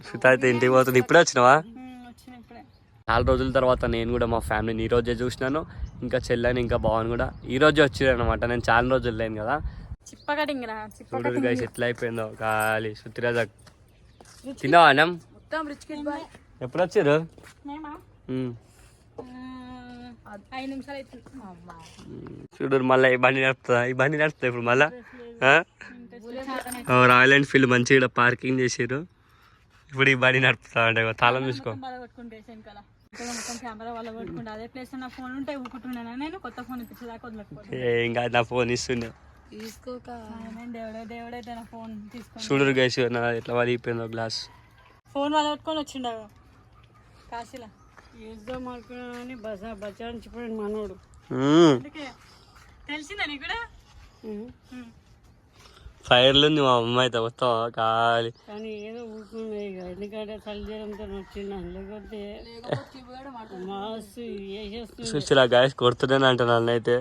సుత అయితే ఇంటికి పోతుంది. ఇప్పుడే వచ్చినావా? చాలా రోజుల తర్వాత నేను కూడా మా ఫ్యామిలీని ఈ రోజే చూసినాను. ఇంకా చెల్లని ఇంకా బావని కూడా ఈ రోజే వచ్చారు అనమాట. నేను చాలా రోజులు లేను కదా. చూడు గైస్ ఎట్లా అయిపోయిందో ఖాళీ. సుత్తిరాజ తిన్నావా అన్నం? ఎప్పుడు వచ్చారు? చూడు మళ్ళీ ఈ బండి నడుపుతుందా? ఈ బండి నడుపుతా ఇప్పుడు మళ్ళా. రాయల్ ఎన్ఫీల్డ్ మంచిగా పార్కింగ్ చేసారు. ఇప్పుడు ఈ బండి నడుపుతా అంటే తాళం చూసుకో. ఏం కాదు, నా ఫోన్ ఇస్తుండే. చూడరు గైస్ ఎట్లా వదిలిపోయిందో గ్లాస్. ఫోన్ వాళ్ళ పట్టుకొని వచ్చిండ కాశీలా యూజ్గా మాట్లాడాలని బచాయించిపోయాడు మనోడు. తెలిసిందా నీకు కూడా? ఫైర్లు ఉంది మా అమ్మ అయితే వస్తావా ఖాళీ. కానీ ఏదో ఊరుకున్నాయి ఎందుకంటే చలిజరంతో వచ్చిందా లేకపోతే చూసిరా గాయస్ కొడుతున్నాను అంట నన్ను అయితే.